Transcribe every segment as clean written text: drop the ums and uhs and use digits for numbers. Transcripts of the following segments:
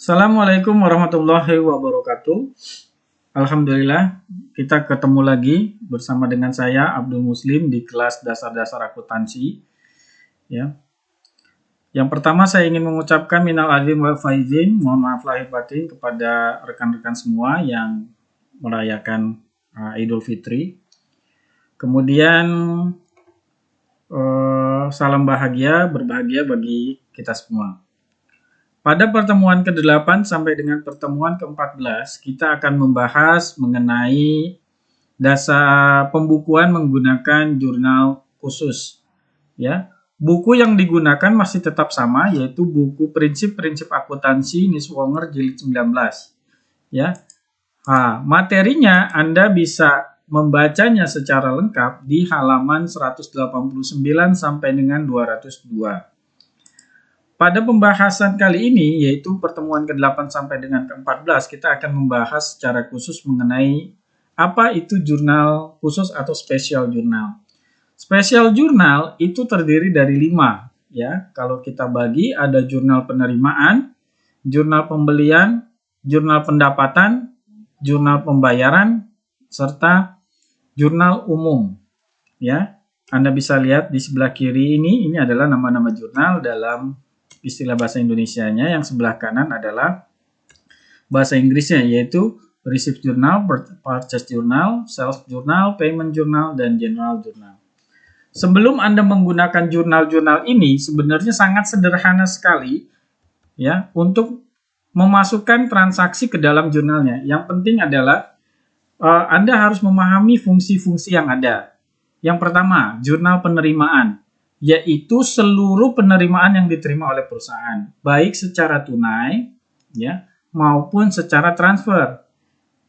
Assalamualaikum warahmatullahi wabarakatuh. Alhamdulillah, kita ketemu lagi bersama dengan saya Abdul Muslim di kelas dasar-dasar akuntansi. Ya. Yang pertama saya ingin mengucapkan minal aidin wal faizin, mohon maaf lahir batin kepada rekan-rekan semua yang merayakan Idul Fitri. Kemudian salam bahagia, berbahagia bagi kita semua. Pada pertemuan ke-8 sampai dengan pertemuan ke-14, kita akan membahas mengenai dasar pembukuan menggunakan jurnal khusus. Ya, buku yang digunakan masih tetap sama, yaitu buku Prinsip-Prinsip Akuntansi Niswonger Jilid 19. Ya, materinya Anda bisa membacanya secara lengkap di halaman 189 sampai dengan 202. Pada pembahasan kali ini, yaitu pertemuan ke-8 sampai dengan ke-14, kita akan membahas secara khusus mengenai apa itu jurnal khusus atau special journal. Special journal itu terdiri dari 5, ya. Kalau kita bagi, ada jurnal penerimaan, jurnal pembelian, jurnal pendapatan, jurnal pembayaran, serta jurnal umum, ya. Anda bisa lihat di sebelah kiri ini adalah nama-nama jurnal dalam istilah bahasa Indonesianya. Yang sebelah kanan adalah bahasa Inggrisnya, yaitu Receipt Journal, Purchase Journal, Sales Journal, Payment Journal, dan General Journal. Sebelum Anda menggunakan jurnal-jurnal ini, sebenarnya sangat sederhana sekali ya untuk memasukkan transaksi ke dalam jurnalnya. Yang penting adalah Anda harus memahami fungsi-fungsi yang ada. Yang pertama, jurnal penerimaan, yaitu seluruh penerimaan yang diterima oleh perusahaan, baik secara tunai ya maupun secara transfer.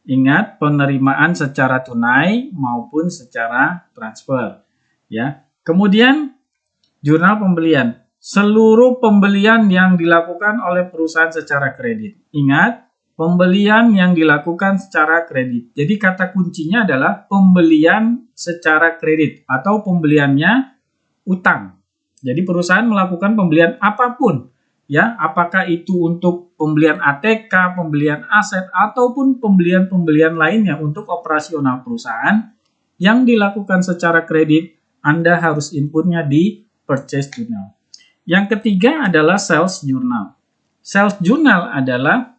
Ingat, penerimaan secara tunai maupun secara transfer ya. Kemudian jurnal pembelian, seluruh pembelian yang dilakukan oleh perusahaan secara kredit. Ingat, pembelian yang dilakukan secara kredit. Jadi kata kuncinya adalah pembelian secara kredit atau pembeliannya utang. Jadi perusahaan melakukan pembelian apapun, ya, apakah itu untuk pembelian ATK, pembelian aset, ataupun pembelian-pembelian lainnya untuk operasional perusahaan yang dilakukan secara kredit, Anda harus inputnya di Purchase Journal. Yang ketiga adalah Sales Journal. Sales Journal adalah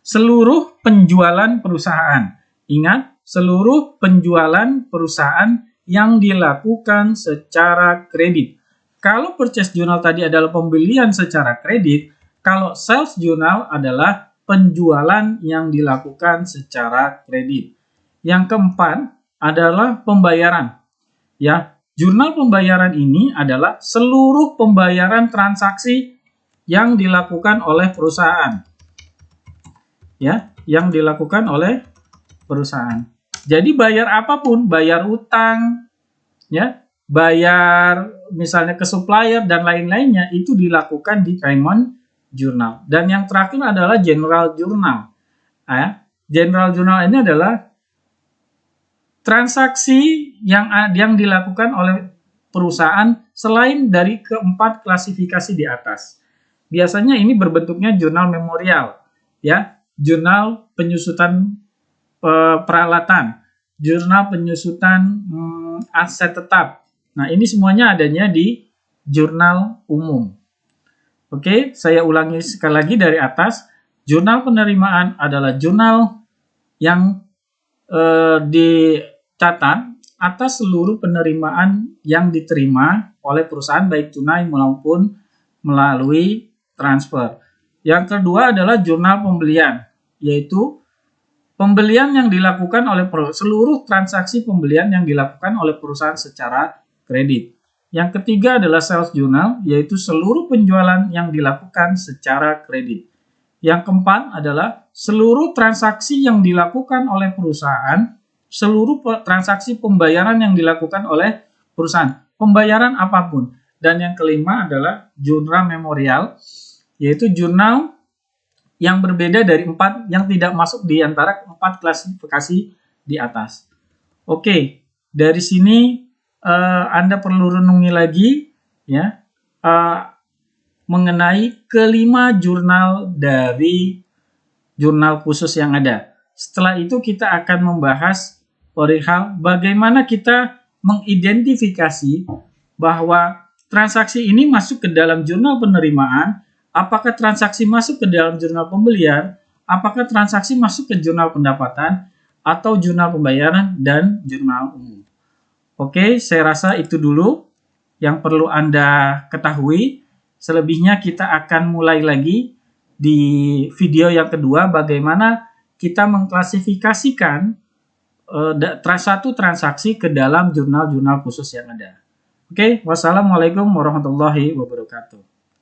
seluruh penjualan perusahaan. Ingat, seluruh penjualan perusahaan yang dilakukan secara kredit. Kalau Purchase Journal tadi adalah pembelian secara kredit, kalau Sales Journal adalah penjualan yang dilakukan secara kredit. Yang keempat adalah pembayaran. Ya, jurnal pembayaran ini adalah seluruh pembayaran transaksi yang dilakukan oleh perusahaan. Ya, yang dilakukan oleh perusahaan. Jadi bayar apapun, bayar utang, ya, bayar misalnya ke supplier dan lain-lainnya itu dilakukan di Payment Journal. Dan yang terakhir adalah General Journal. General Journal ini adalah transaksi yang dilakukan oleh perusahaan selain dari keempat klasifikasi di atas. Biasanya ini berbentuknya jurnal memorial, ya, jurnal penyusutan peralatan, jurnal penyusutan aset tetap. Nah, ini semuanya adanya di jurnal umum. Oke, saya ulangi sekali lagi dari atas. Jurnal penerimaan adalah jurnal yang dicatat atas seluruh penerimaan yang diterima oleh perusahaan baik tunai maupun melalui transfer. Yang kedua adalah jurnal pembelian, yaitu pembelian yang dilakukan oleh seluruh transaksi pembelian yang dilakukan oleh perusahaan secara kredit. Yang ketiga adalah Sales Journal, yaitu seluruh penjualan yang dilakukan secara kredit. Yang keempat adalah seluruh transaksi yang dilakukan oleh perusahaan, seluruh transaksi pembayaran yang dilakukan oleh perusahaan, pembayaran apapun. Dan yang kelima adalah jurnal memorial, yaitu jurnal yang berbeda dari 4 yang tidak masuk di antara 4 klasifikasi di atas. Oke, dari sini Anda perlu renungi lagi ya. mengenai kelima jurnal dari jurnal khusus yang ada. Setelah itu kita akan membahas perihal bagaimana kita mengidentifikasi bahwa transaksi ini masuk ke dalam jurnal penerimaan, apakah transaksi masuk ke dalam jurnal pembelian, apakah transaksi masuk ke jurnal pendapatan, atau jurnal pembayaran, dan jurnal umum. Oke, saya rasa itu dulu yang perlu Anda ketahui. Selebihnya kita akan mulai lagi di video yang kedua bagaimana kita mengklasifikasikan satu transaksi ke dalam jurnal-jurnal khusus yang ada. Oke, wassalamualaikum warahmatullahi wabarakatuh.